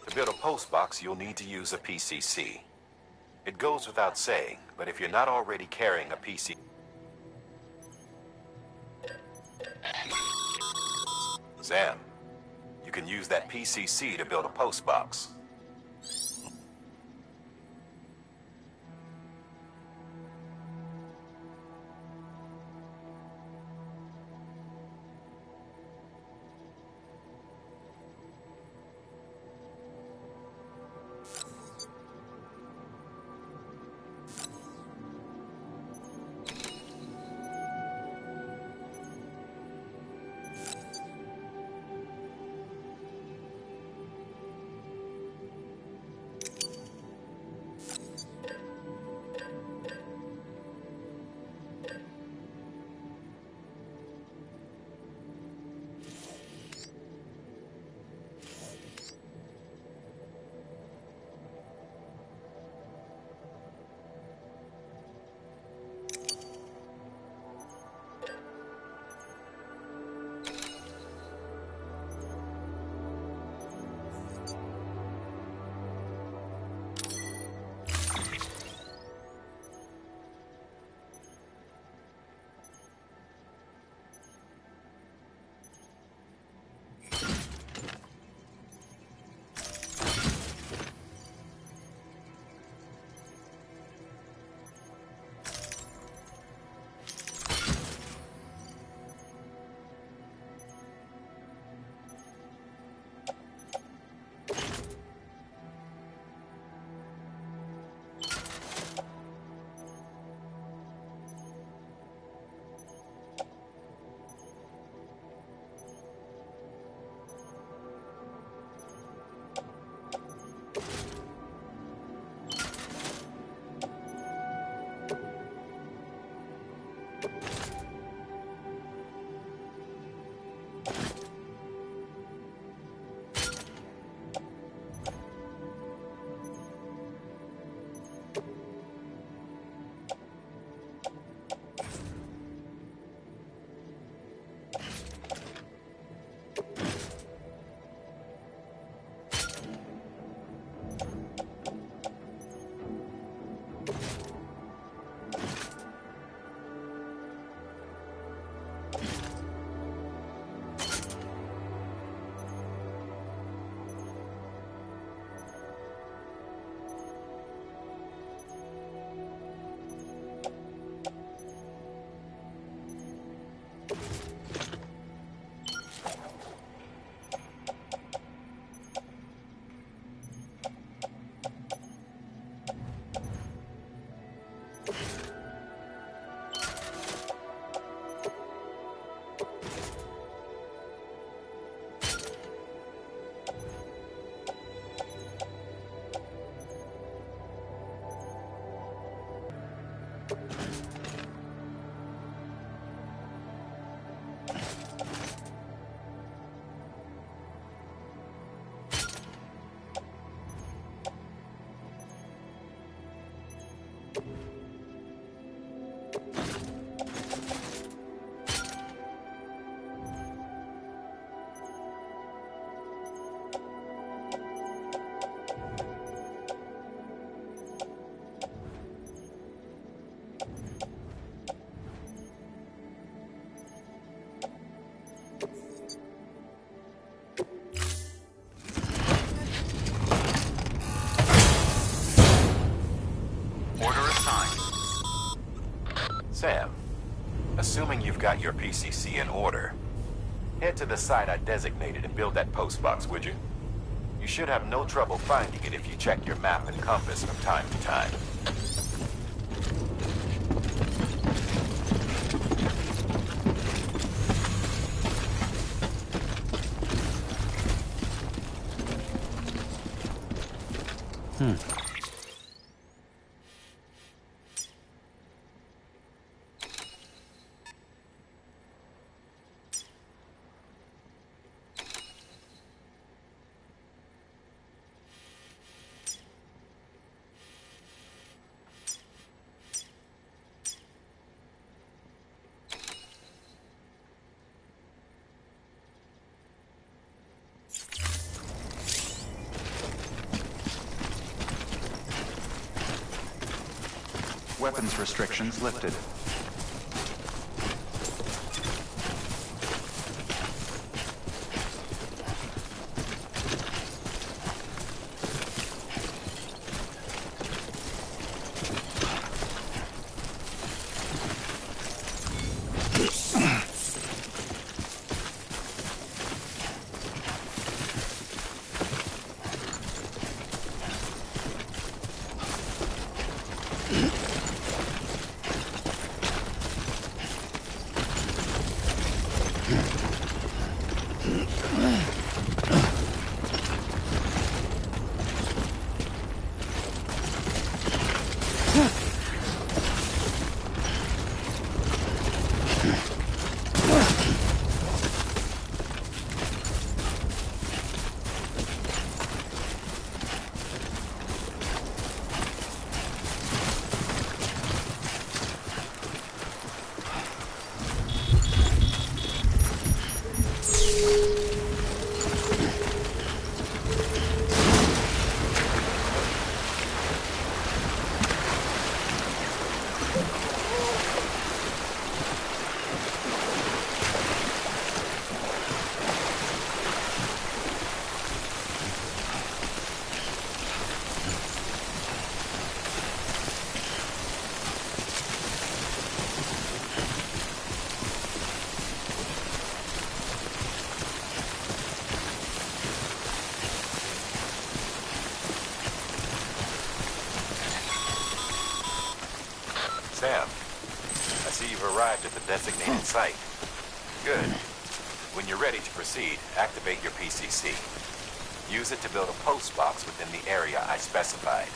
To build a post box, you'll need to use a PCC. It goes without saying, but if you're not already carrying a PC... Zam, you can use that PCC to build a post box. Sam, assuming you've got your PCC in order, head to the site I designated and build that post box, would you? You should have no trouble finding it if you check your map and compass from time to time. Weapons restrictions lifted. Sam, I see you've arrived at the designated site. Good. When you're ready to proceed, activate your PCC. Use it to build a post box within the area I specified.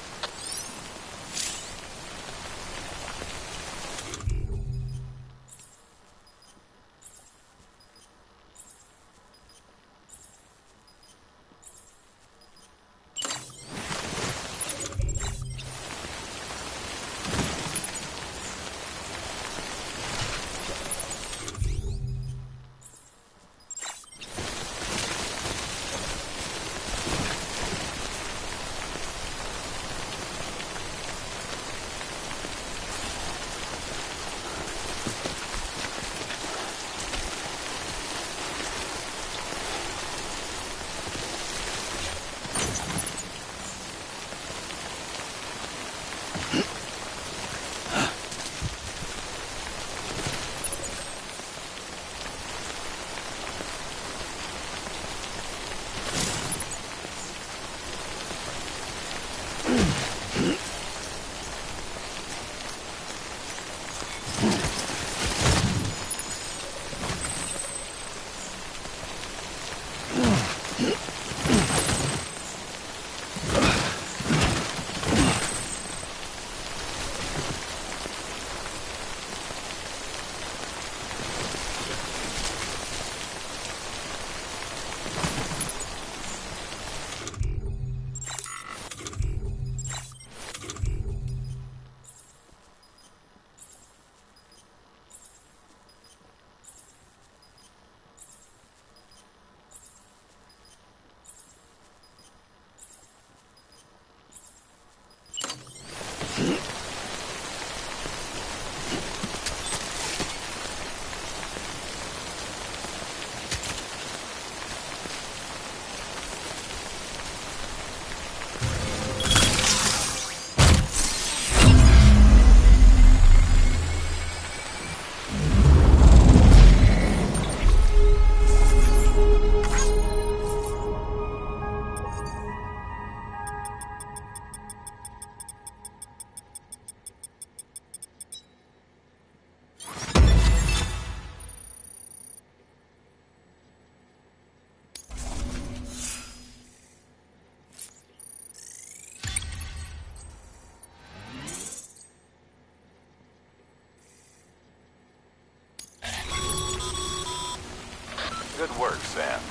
Good work, Sam.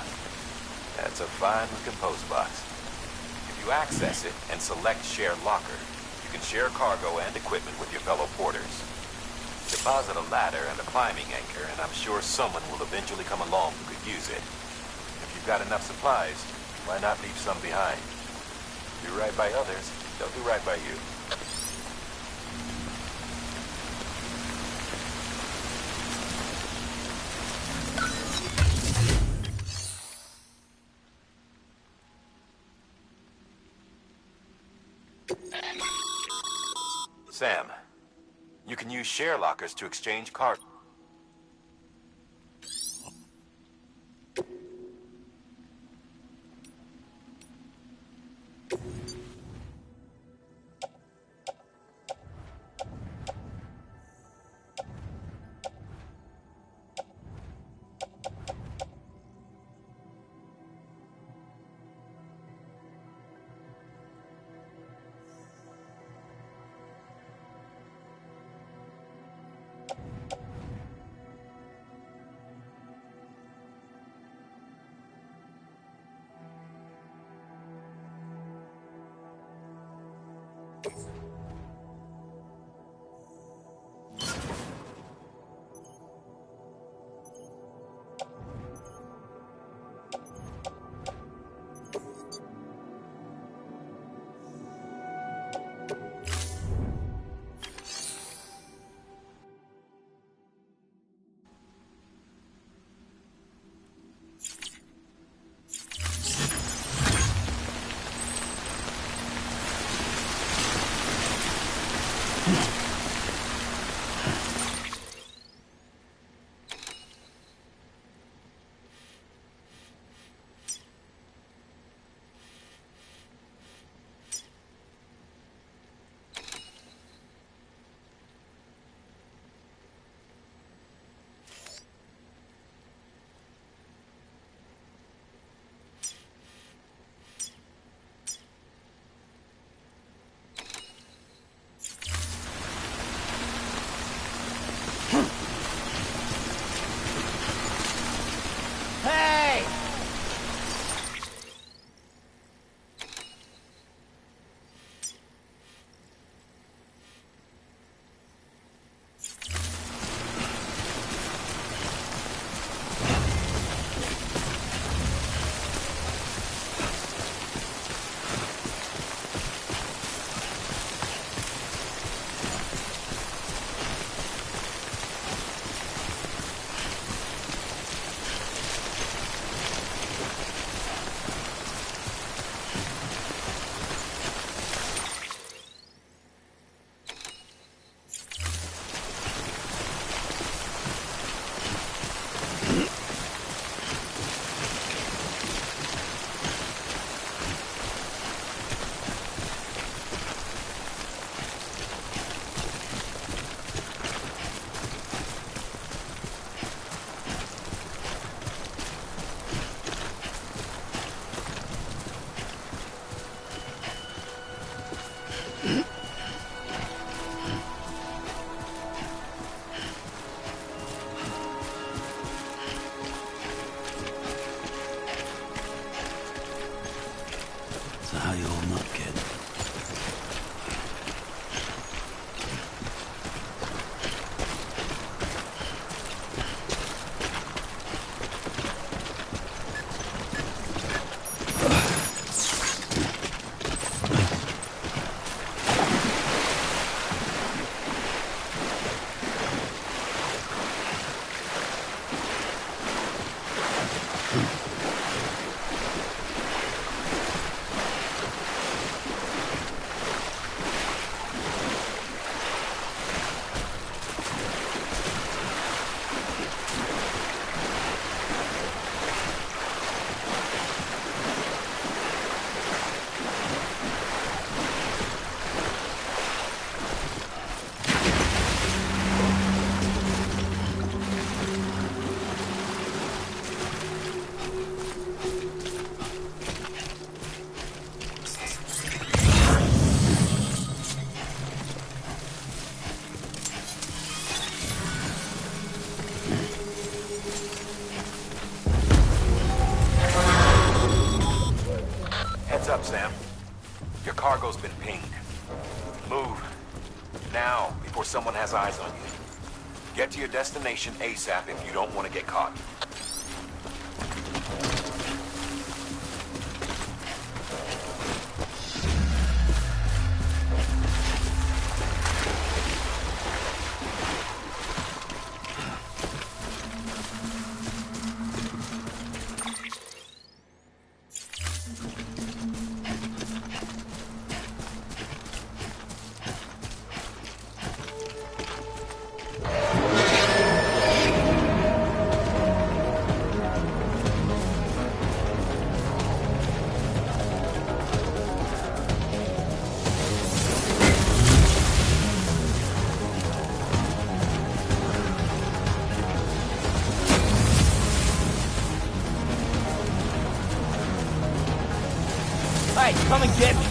That's a fine-looking post box. If you access it and select Share Locker, you can share cargo and equipment with your fellow porters. Deposit a ladder and a climbing anchor, and I'm sure someone will eventually come along who could use it. If you've got enough supplies, why not leave some behind? Do right by others, they'll do right by you. Sam, you can use share lockers to exchange cards. Up, Sam. Your cargo's been pinged. Move. Now, before someone has eyes on you. Get to your destination ASAP if you don't want to get caught. Hey, come and get me!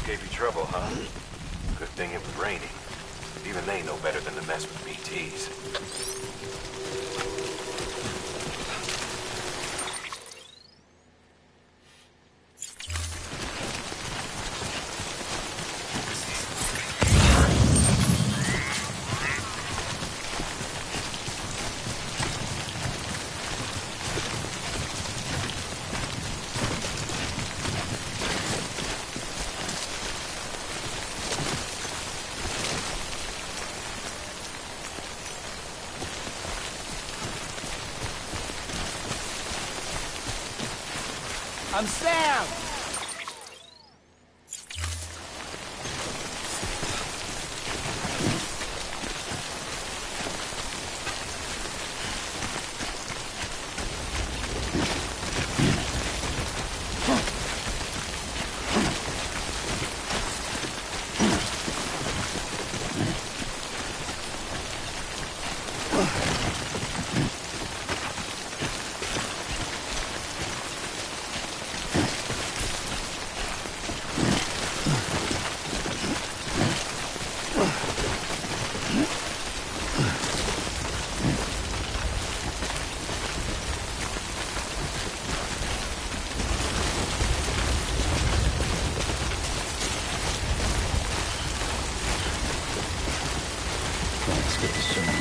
Gave you trouble, huh? Good thing it was raining. Even they know better than to mess with BTs. I'm Sam! Let's get this up.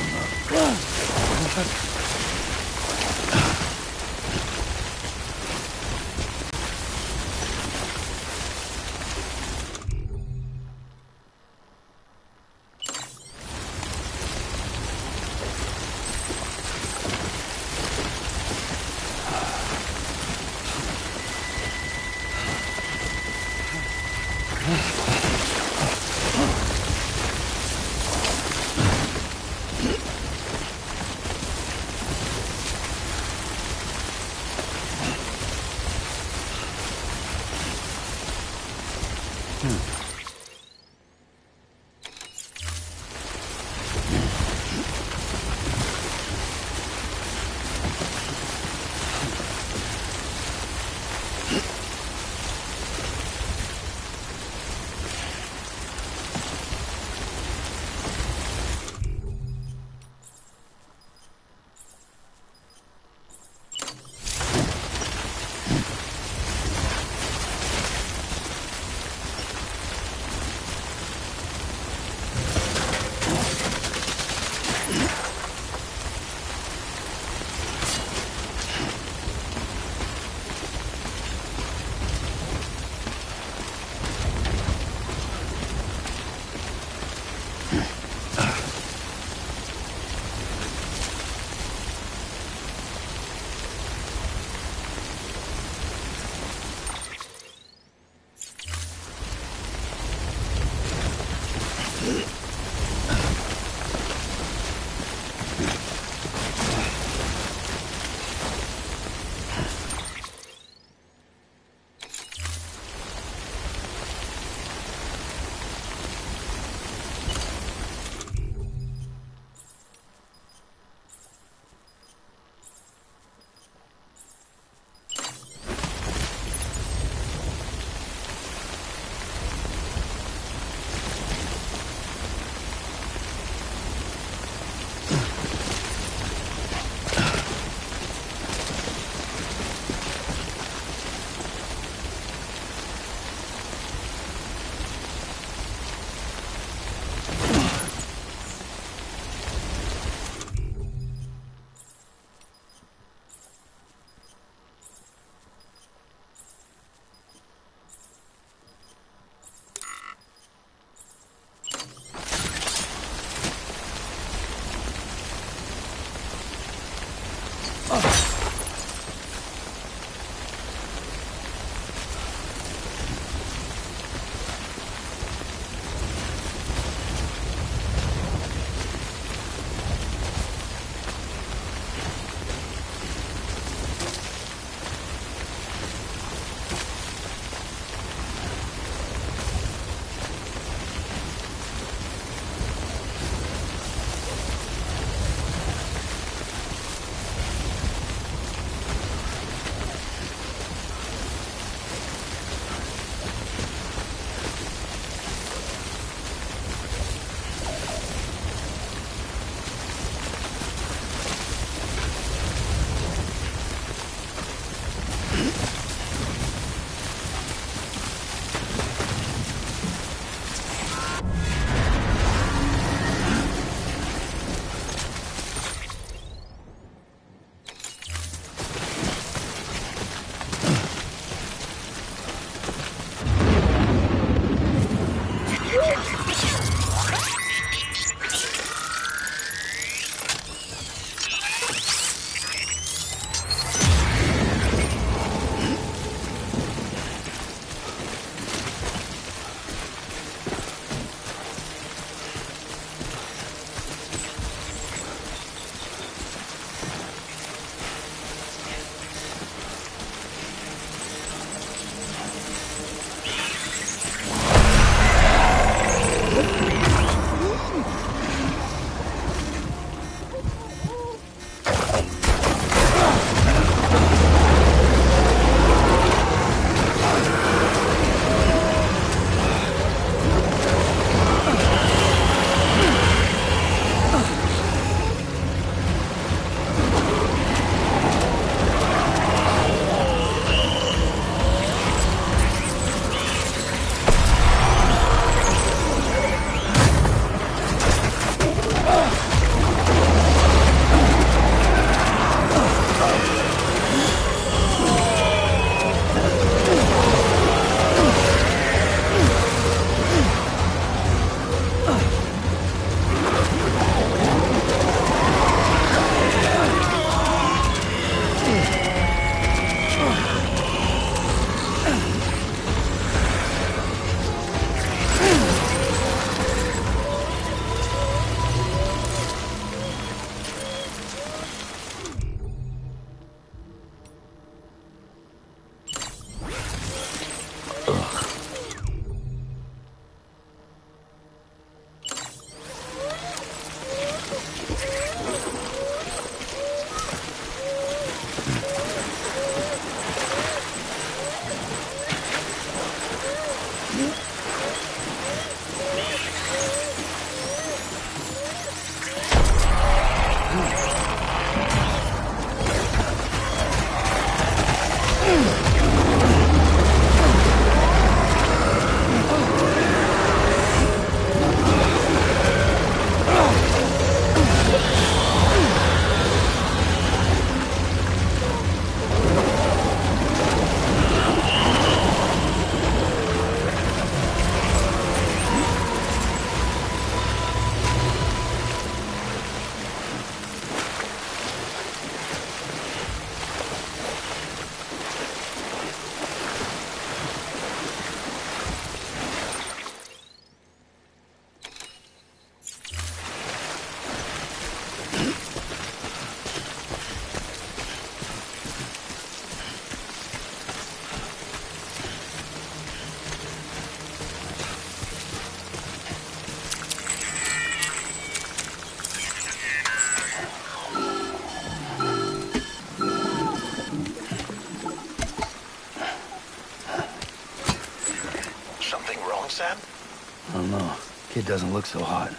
don't know. Kid doesn't look so hot.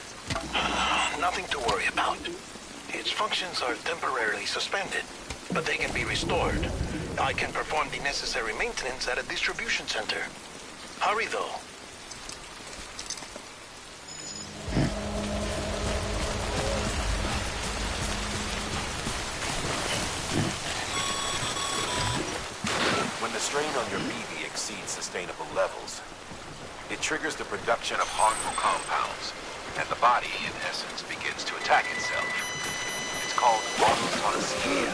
Nothing to worry about. Its functions are temporarily suspended, but they can be restored. I can perform the necessary maintenance at a distribution center. Hurry, though. When the strain on your BB exceeds sustainable levels, it triggers the production of harmful compounds, and the body, in essence, begins to attack itself. It's called autophagia.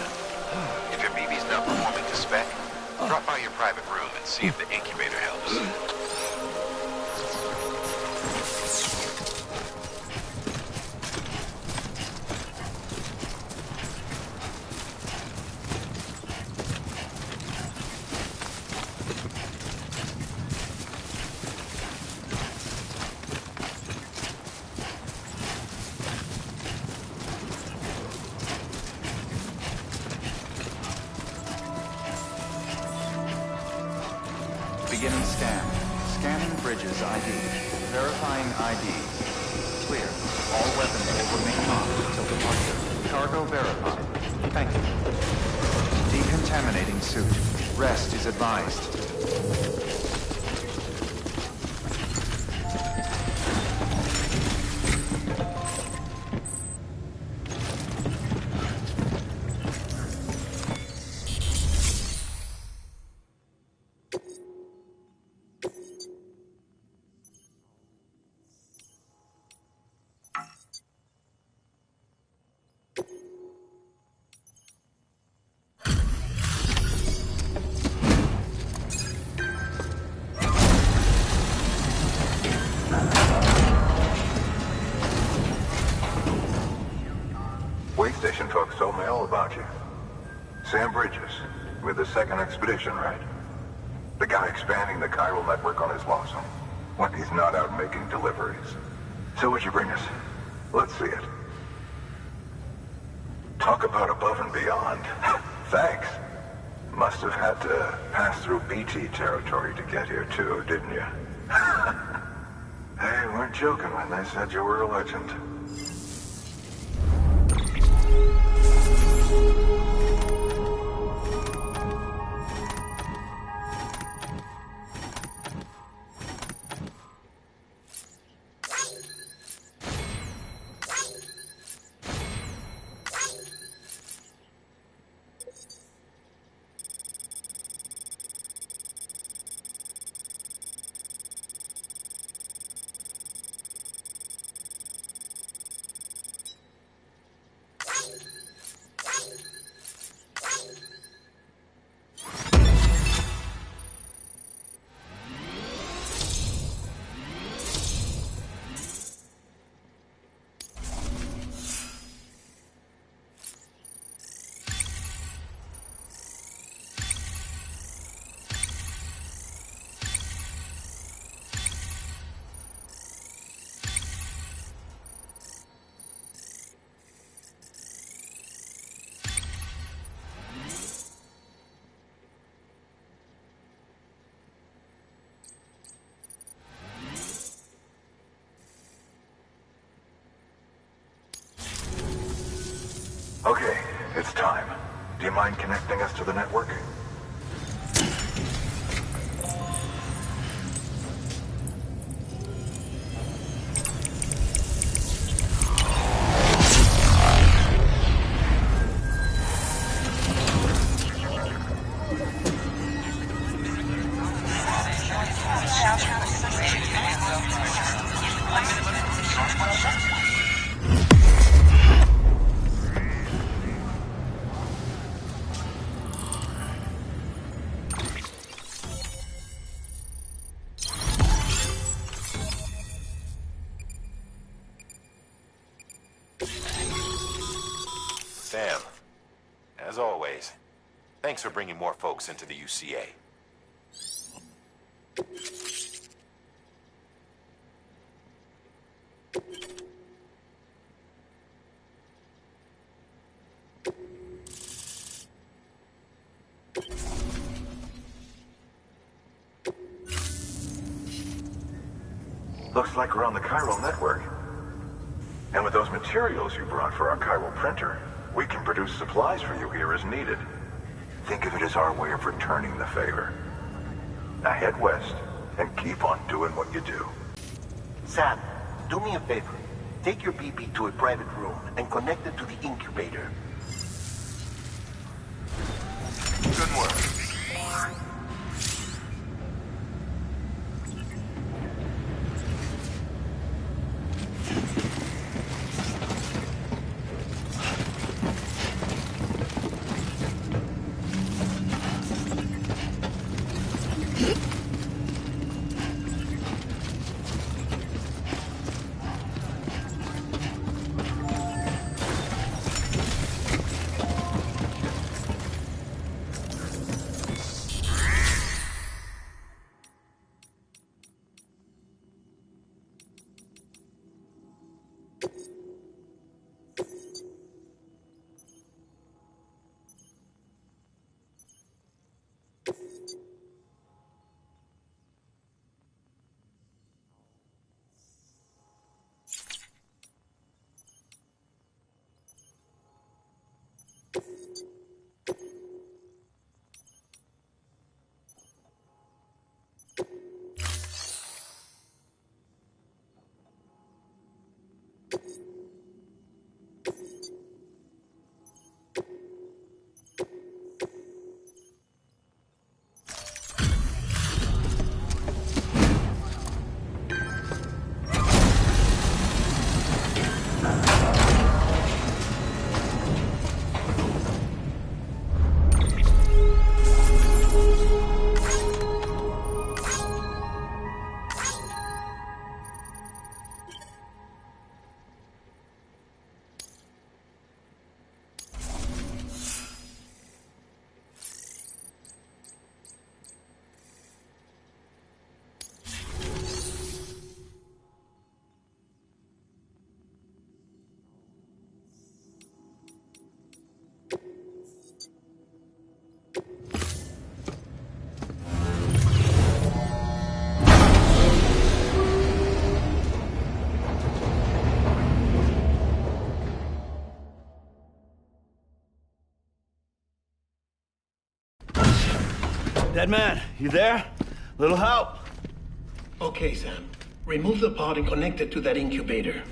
If your BB's not performing to spec, drop by your private room and see if the incubator helps. Beginning scan. Scanning bridges ID. Verifying ID. Clear. All weapons will remain on until departure. Cargo verified. Thank you. Decontaminating suit. Rest is advised. Station folks told me all about you. Sam Bridges, with the second expedition, right? The guy expanding the chiral network on his lonesome, when he's not out making deliveries. So what'd you bring us? Let's see it. Talk about above and beyond. Thanks. Must have had to pass through BT territory to get here too, didn't you? They weren't joking when they said you were a legend. Okay, it's time. Do you mind connecting us to the network? Sam, as always, thanks for bringing more folks into the UCA. Looks like we're on the chiral network. And with those materials you brought for our chiral printer, we can produce supplies for you here as needed. Think of it as our way of returning the favor. Now head west and keep on doing what you do. Sam, do me a favor. Take your BB to a private room and connect it to the incubator. Good work. Dead man, you there? Little help? Okay, Sam. Remove the pod and connect it to that incubator.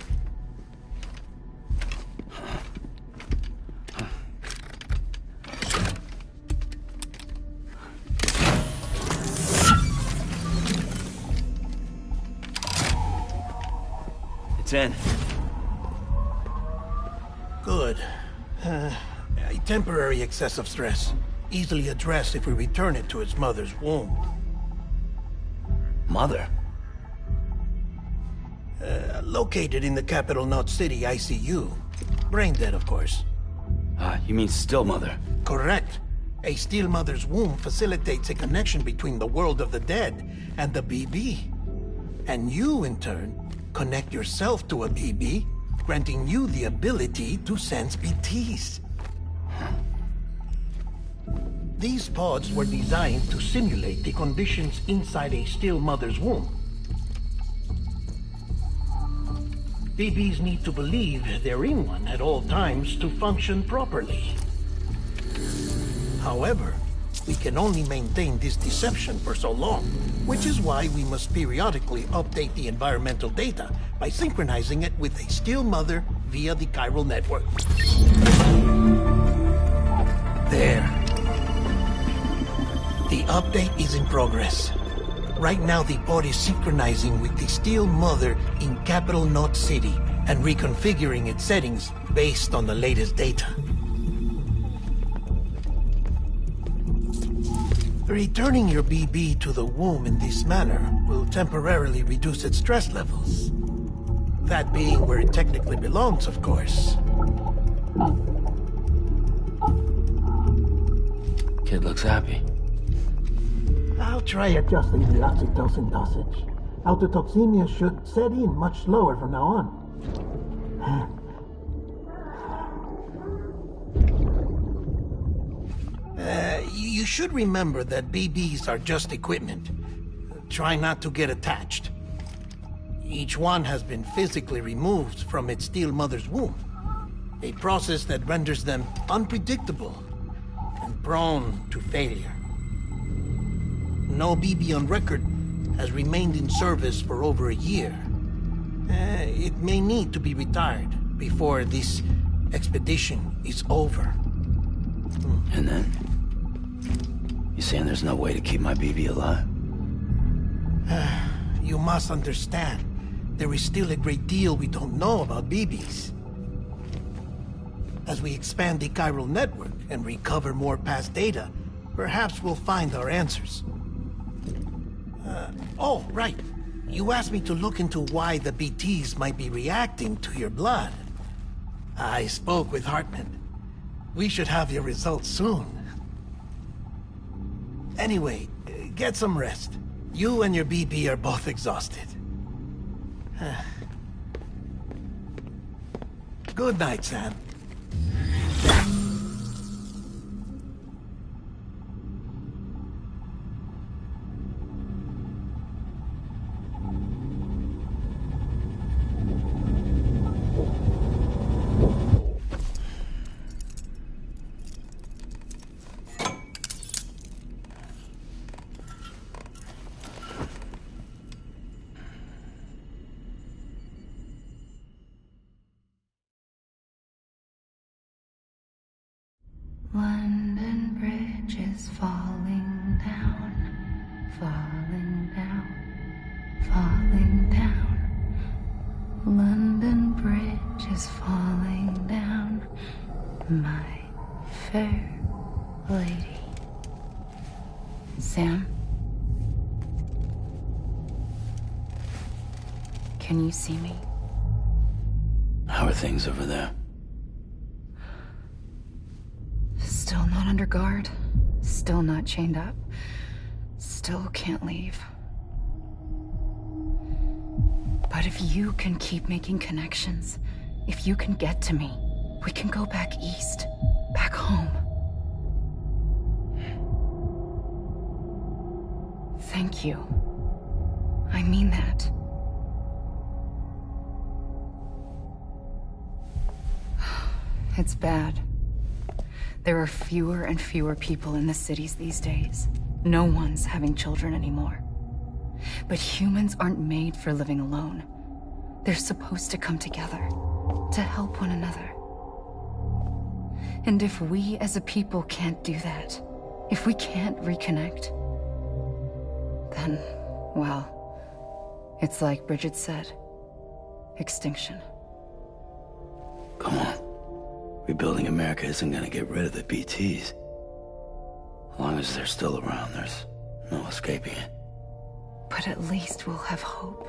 It's in. Good. A temporary excessive stress. Easily addressed if we return it to its mother's womb. Mother? Located in the capital Knot City ICU. Brain dead, of course. You mean still mother? Correct. A still mother's womb facilitates a connection between the world of the dead and the BB. And you, in turn, connect yourself to a BB, granting you the ability to sense BTs. These pods were designed to simulate the conditions inside a still mother's womb. BBs need to believe they're in one at all times to function properly. However, we can only maintain this deception for so long, which is why we must periodically update the environmental data by synchronizing it with a still mother via the chiral network. There. The update is in progress. Right now, the pod is synchronizing with the still mother in capital Knot City and reconfiguring its settings based on the latest data. Returning your BB to the womb in this manner will temporarily reduce its stress levels. That being where it technically belongs, of course. Kid looks happy. I'll try adjusting the oxytocin dosage. Autotoxemia should set in much slower from now on. You should remember that BBs are just equipment. Try not to get attached. Each one has been physically removed from its steel mother's womb. A process that renders them unpredictable and prone to failure. No BB on record has remained in service for over a year. It may need to be retired before this expedition is over. And then? You saying there's no way to keep my BB alive? You must understand, there is still a great deal we don't know about BBs. As we expand the chiral network and recover more past data, perhaps we'll find our answers. Oh, right. You asked me to look into why the BTs might be reacting to your blood. I spoke with Hartman. We should have your results soon. Anyway, get some rest. You and your BB are both exhausted. Good night, Sam. London Bridge is falling down, falling down, falling down. London Bridge is falling down, my fair lady. Sam? Can you see me? How are things over there? Still not under guard, still not chained up, still can't leave. But if you can keep making connections, if you can get to me, we can go back east, back home. Thank you. I mean that. It's bad. There are fewer and fewer people in the cities these days. No one's having children anymore. But humans aren't made for living alone. They're supposed to come together, to help one another. And if we as a people can't do that, if we can't reconnect, then, well, it's like Bridget said, extinction. Come on. Rebuilding America isn't gonna get rid of the BTs. As long as they're still around, there's no escaping it. But at least we'll have hope.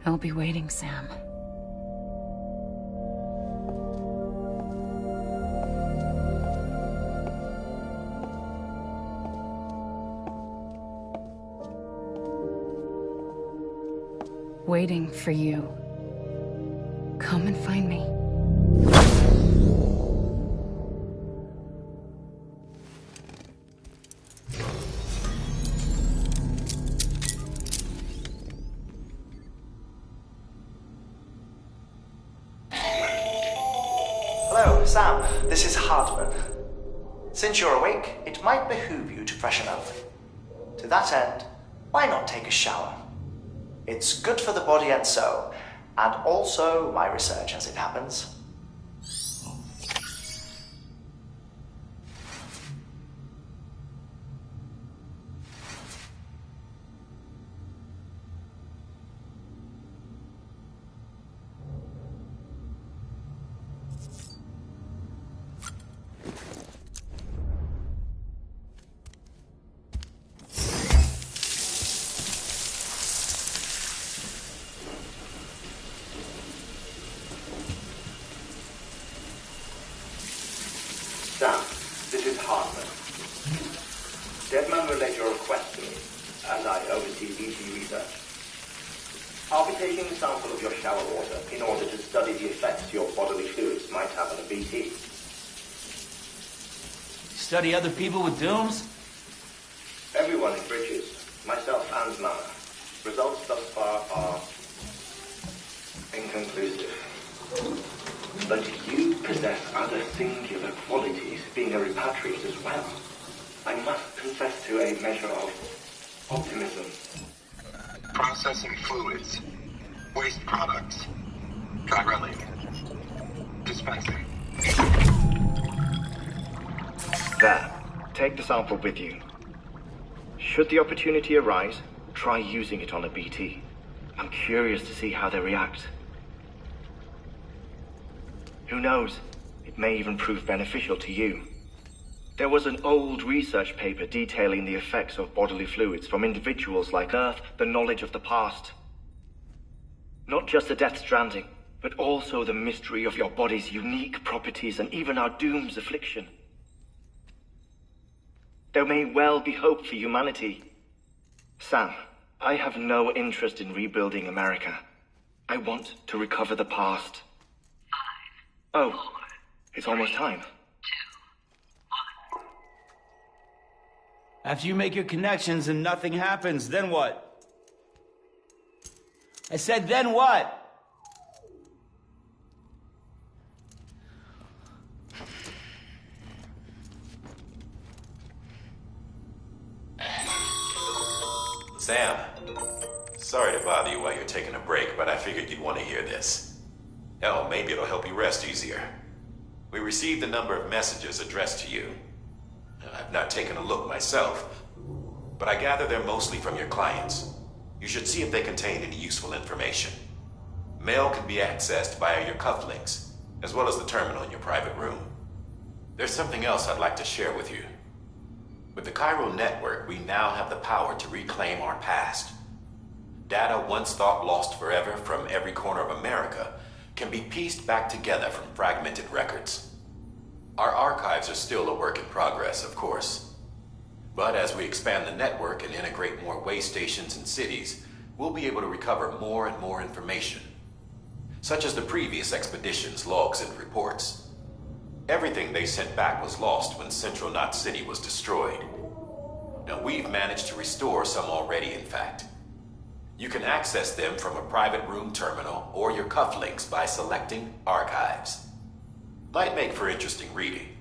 I'll be waiting, Sam. Waiting for you. Come and find me. Hello, Sam. This is Hartman. Since you're awake, it might behoove you to freshen up. To that end, why not take a shower? It's good for the body and soul, and also my research as it happens. Sam, this is Hartman. Deadman relayed your request to me, as I oversee BT research. I'll be taking a sample of your shower water in order to study the effects your bodily fluids might have on a BT. Study other people with dooms? Everyone in Bridges, myself and Mana. Results thus far are inconclusive. But you possess other singular qualities, being a repatriate as well. I must confess to a measure of optimism. Processing fluids. Waste products. Try running. Dispensing. There. Take the sample with you. Should the opportunity arise, try using it on a BT. I'm curious to see how they react. Who knows? It may even prove beneficial to you. There was an old research paper detailing the effects of bodily fluids from individuals like Earth, the knowledge of the past. Not just the Death Stranding, but also the mystery of your body's unique properties and even our doom's affliction. There may well be hope for humanity. Sam, I have no interest in rebuilding America. I want to recover the past. 5, 4, oh, it's almost time. 2, 1. After you make your connections and nothing happens, then what? I said, then what? Sam, sorry to bother you while you're taking a break, but I figured you'd want to hear this. Hell, maybe it'll help you rest easier. We received a number of messages addressed to you. I've not taken a look myself, but I gather they're mostly from your clients. You should see if they contain any useful information. Mail can be accessed via your cufflinks, as well as the terminal in your private room. There's something else I'd like to share with you. With the Chiral network, we now have the power to reclaim our past. Data once thought lost forever from every corner of America can be pieced back together from fragmented records. Our archives are still a work in progress, of course. But as we expand the network and integrate more way stations and cities, we'll be able to recover more and more information, such as the previous expedition's logs and reports. Everything they sent back was lost when Central Knot City was destroyed. Now, we've managed to restore some already, in fact. You can access them from a private room terminal or your cufflinks by selecting Archives. Might make for interesting reading.